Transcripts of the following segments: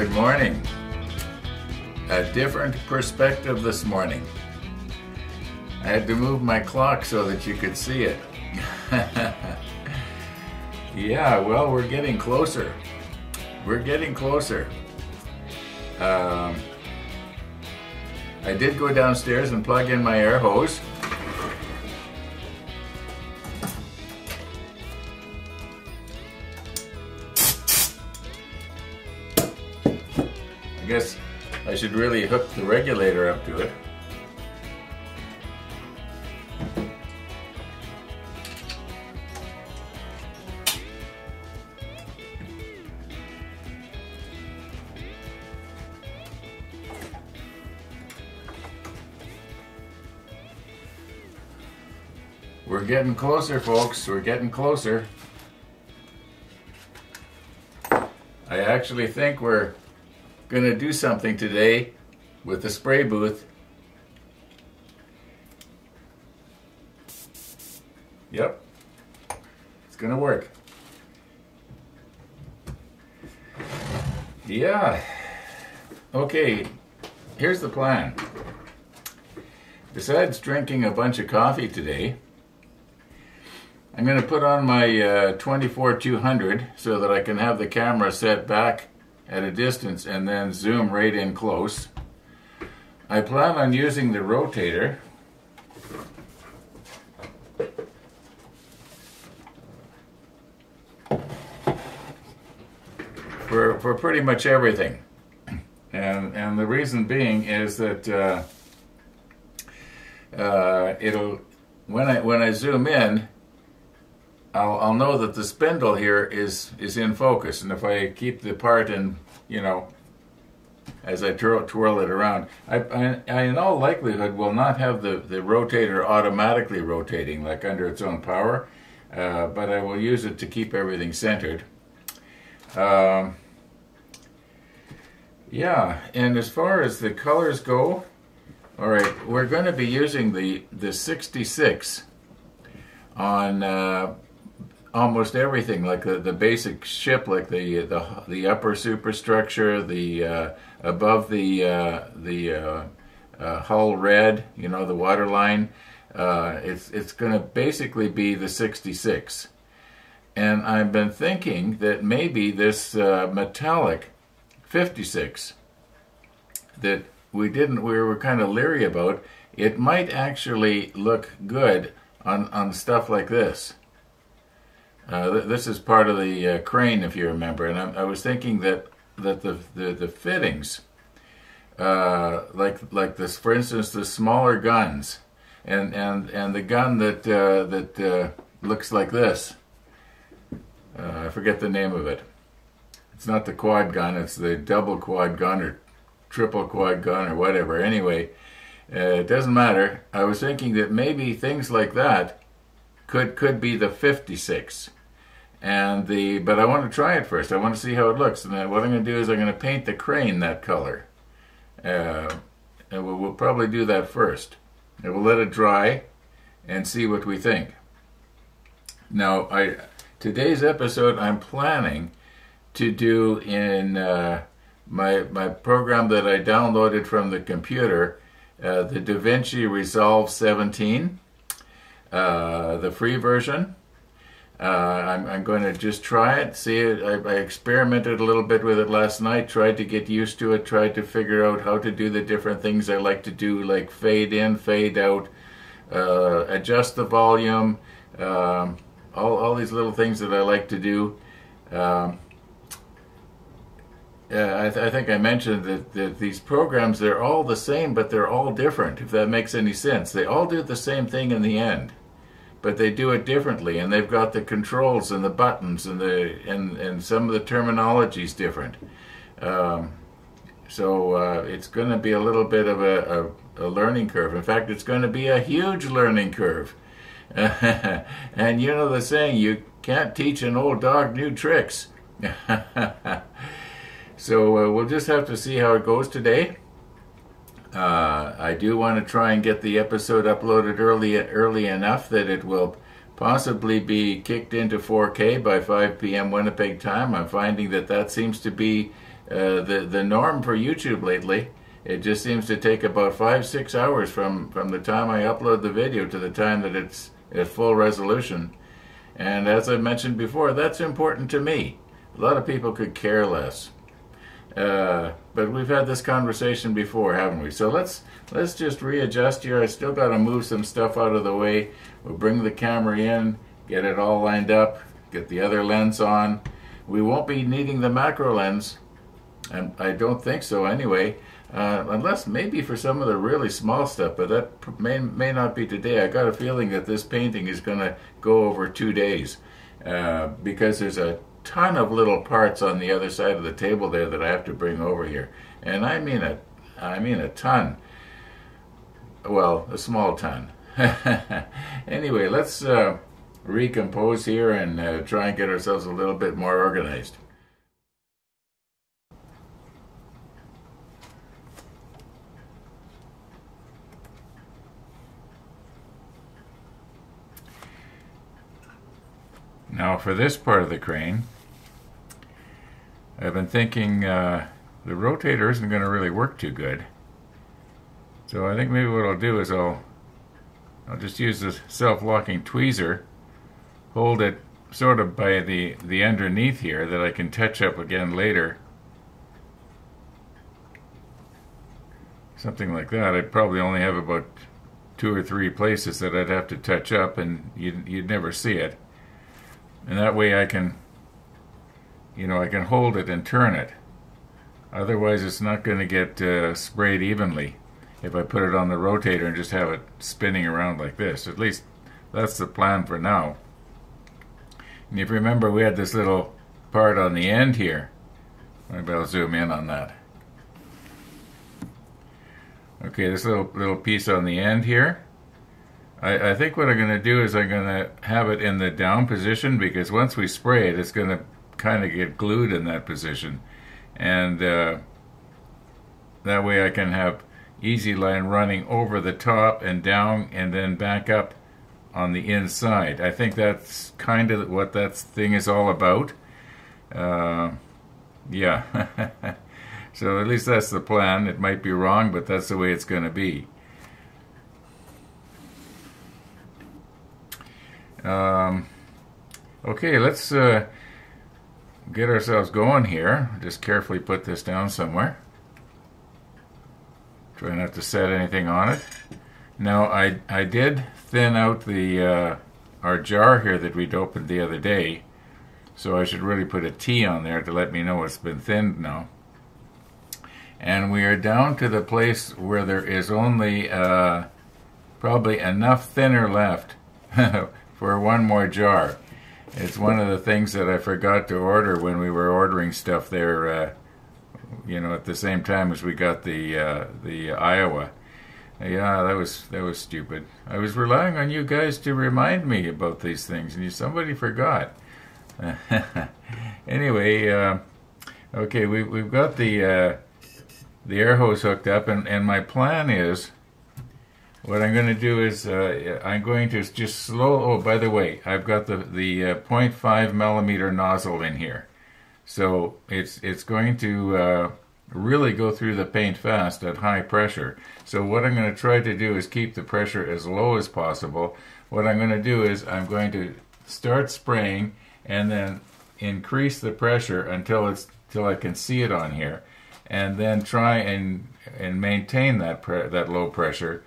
Good morning. A different perspective this morning. I had to move my clock so that you could see it. Yeah, well, we're getting closer. We're getting closer. I did go downstairs and plug in my air hose. I guess I should really hook the regulator up to it. We're getting closer, folks. We're getting closer. I actually think we're going to do something today with the spray booth. Yep, it's going to work. Yeah. Okay, here's the plan. Besides drinking a bunch of coffee today, I'm going to put on my 24-200 so that I can have the camera set back at a distance and then zoom right in close. I plan on using the rotator for pretty much everything, and the reason being is that it'll when I zoom in, I'll know that the spindle here is in focus, and if I keep the part in, as I twirl it around, I in all likelihood will not have the rotator automatically rotating like under its own power, but I will use it to keep everything centered. Yeah, and as far as the colors go, all right, we're going to be using the 66 on almost everything, like the basic ship, like the upper superstructure, the above the hull red, the waterline. It's going to basically be the 66, and I've been thinking that maybe this metallic 56 that we were kind of leery about, it might actually look good on stuff like this. This is part of the crane, if you remember, and I was thinking that the fittings, like this, for instance, the smaller guns, and the gun that looks like this. I forget the name of it. It's not the quad gun; it's the double quad gun or triple quad gun or whatever. Anyway, it doesn't matter. I was thinking that maybe things like that could be the 56, but I want to try it first. I want to see how it looks, and then what I'm going to do is I'm going to paint the crane that color, and we'll probably do that first, and we'll let it dry and see what we think. Now, today's episode I'm planning to do in my program that I downloaded from the computer, the DaVinci Resolve 17. The free version. I'm going to just try it, see it. I experimented a little bit with it last night, tried to get used to it, tried to figure out how to do the different things I like to do, like fade in, fade out, adjust the volume, all these little things that I like to do. I think I mentioned that these programs, they're all the same, but they're all different, if that makes any sense. They all do the same thing in the end, but they do it differently, and they've got the controls and the buttons and some of the terminology is different. So it's going to be a little bit of a learning curve. In fact, it's going to be a huge learning curve. And you know the saying, you can't teach an old dog new tricks. So we'll just have to see how it goes today. I do want to try and get the episode uploaded early enough that it will possibly be kicked into 4K by 5 p.m. Winnipeg time. I'm finding that seems to be The norm for YouTube lately, it just seems to take about 5-6 hours from the time I upload the video to the time that it's at full resolution. And as I mentioned before, that's important to me. A lot of people could care less. But we've had this conversation before, haven't we? So let's just readjust here. I still got to move some stuff out of the way. We'll bring the camera in, get it all lined up, get the other lens on. We won't be needing the macro lens, and I don't think so anyway, unless maybe for some of the really small stuff, but that may not be today. I got a feeling that this painting is going to go over 2 days because there's a ton of little parts on the other side of the table there that I have to bring over here, and I mean a ton. Well, a small ton. Anyway, let's recompose here and try and get ourselves a little bit more organized. Now for this part of the crane, I've been thinking the rotator isn't going to really work too good. So I think maybe what I'll do is I'll just use this self-locking tweezer, hold it sort of by the underneath here that I can touch up again later. Something like that. I'd probably only have about 2 or 3 places that I'd have to touch up, and you'd never see it. And that way I can, I can hold it and turn it. Otherwise it's not going to get sprayed evenly if I put it on the rotator and just have it spinning around like this. At least that's the plan for now. And if you remember, we had this little part on the end here. Maybe I'll zoom in on that. Okay, this little piece on the end here. I think what I'm going to do is I'm going to have it in the down position, because once we spray it, it's going to kind of get glued in that position. And that way I can have easy line running over the top and down and then back up on the inside. I think that's kind of what that thing is all about. Yeah. So at least that's the plan. It might be wrong, but that's the way it's going to be. Okay, let's get ourselves going here. Just carefully put this down somewhere. Try not to set anything on it. Now I did thin out the our jar here that we'd opened the other day, so I should really put a T on there to let me know it's been thinned now. And we are down to the place where there is only probably enough thinner left for one more jar. It's one of the things that I forgot to order when we were ordering stuff there, at the same time as we got the Iowa. Yeah, that was stupid. I was relying on you guys to remind me about these things, and somebody forgot. Anyway, okay, we've got the air hose hooked up, and my plan is, what I'm going to do is I'm going to just oh, by the way, I've got the 0.5 millimeter nozzle in here. So it's going to really go through the paint fast at high pressure. So what I'm going to try to do is keep the pressure as low as possible. What I'm going to do is I'm going to start spraying and then increase the pressure until I can see it on here, and then try and maintain that low pressure,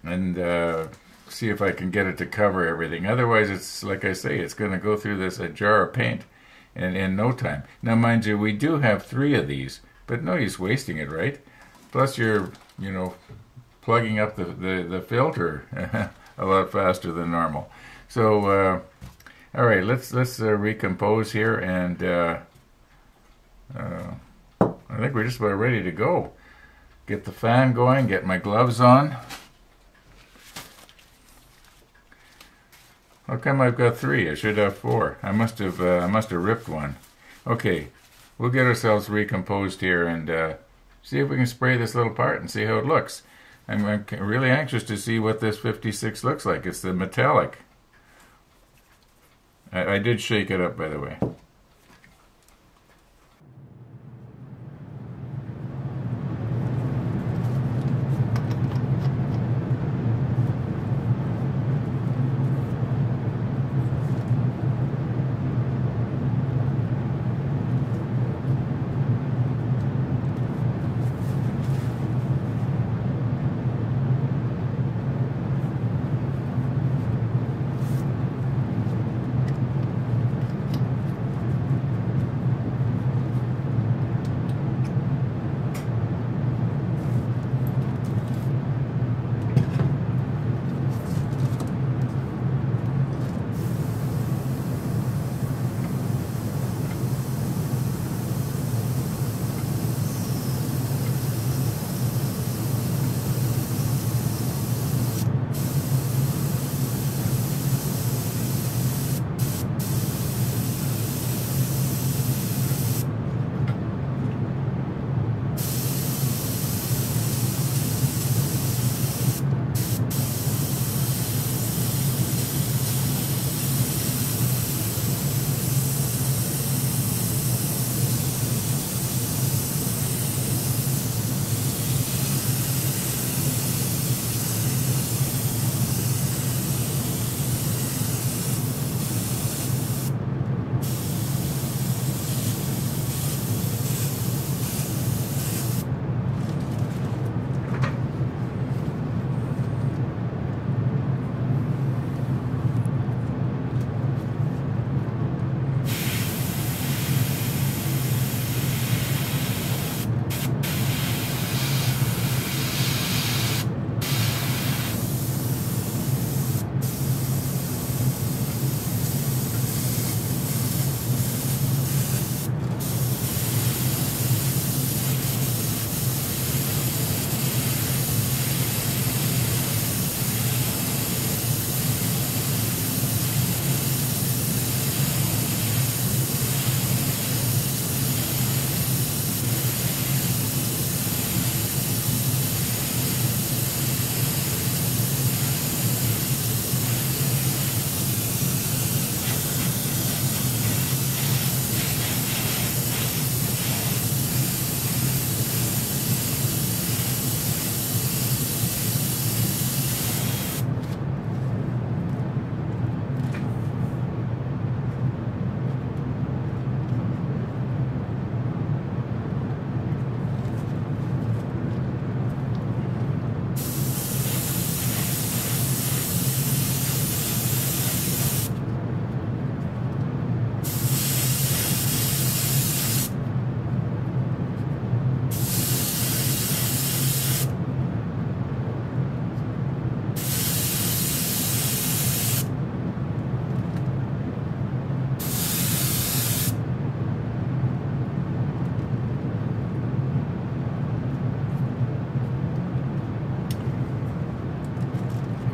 and see if I can get it to cover everything. Otherwise, it's like I say, it's going to go through a jar of paint in no time. Now, mind you, we do have 3 of these, but no use wasting it, right? Plus, you're plugging up the filter a lot faster than normal. So, all right, let's recompose here, and I think we're just about ready to go. Get the fan going, get my gloves on. How come I've got 3? I should have 4. I must have ripped one. Okay, we'll get ourselves recomposed here and see if we can spray this little part and see how it looks. I'm really anxious to see what this 56 looks like. It's the metallic. I did shake it up, by the way.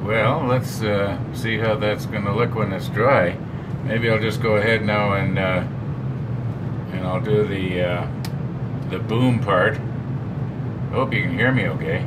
Well, let's see how that's going to look when it's dry. Maybe I'll just go ahead now and I'll do the boom part. I hope you can hear me okay.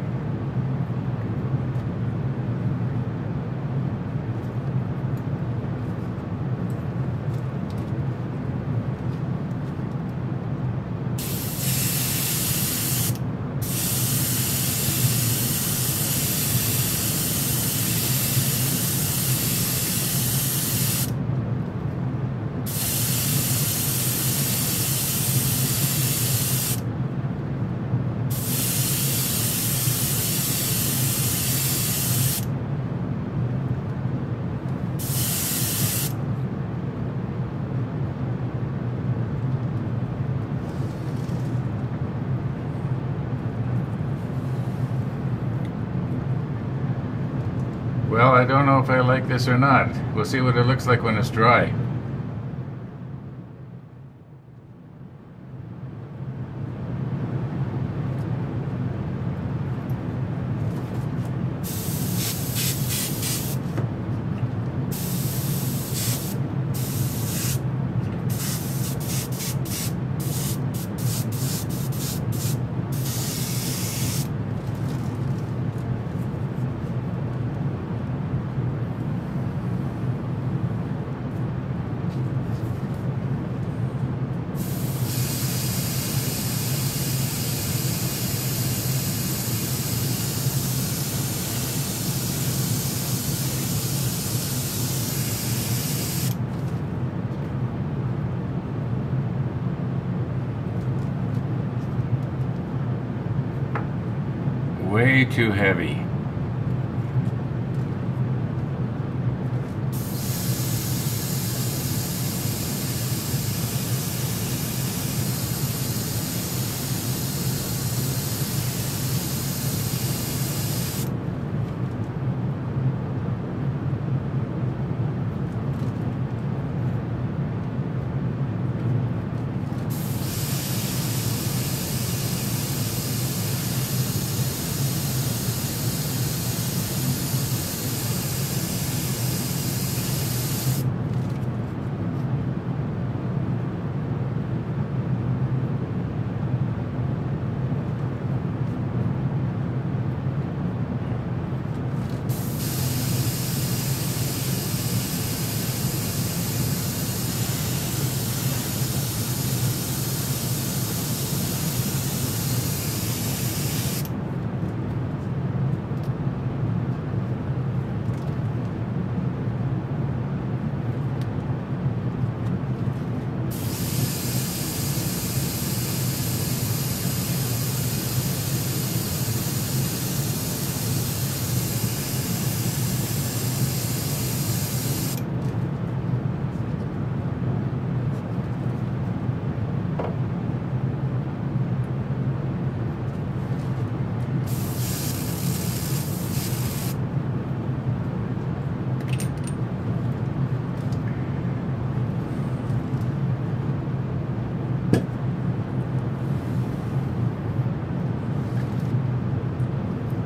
Well, I don't know if I like this or not. We'll see what it looks like when it's dry. Way too heavy.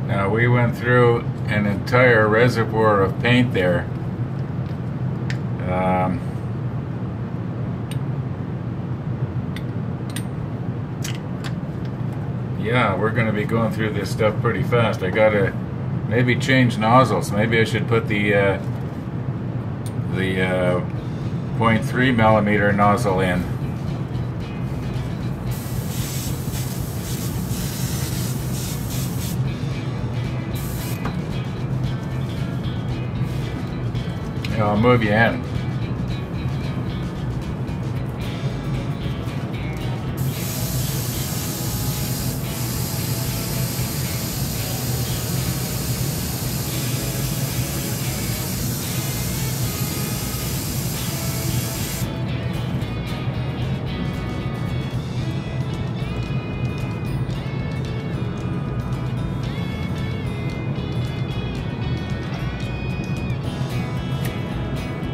Now we went through an entire reservoir of paint there. Yeah, we're going to be going through this stuff pretty fast. I gotta maybe change nozzles. Maybe I should put the 0.3 millimeter nozzle in. I'll move you in.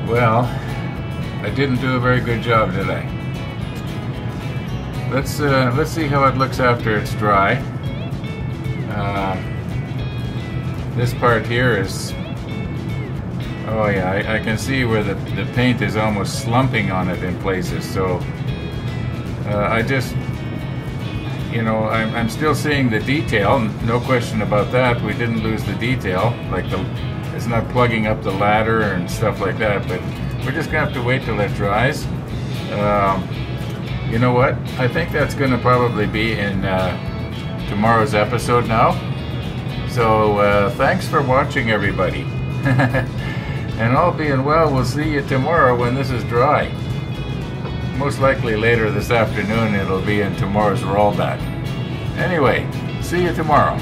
Well, I didn't do a very good job, did I? Let's see how it looks after it's dry. This part here is Oh yeah, I can see where the paint is almost slumping on it in places. So I just, you know, I'm still seeing the detail. No question about that. We didn't lose the detail. Like it's not plugging up the ladder and stuff like that. But we're just gonna have to wait till it dries. You know what? I think that's gonna probably be in tomorrow's episode now. So thanks for watching, everybody. And all being well, we'll see you tomorrow when this is dry. Most likely later this afternoon it'll be in tomorrow's rollback. Anyway, see you tomorrow.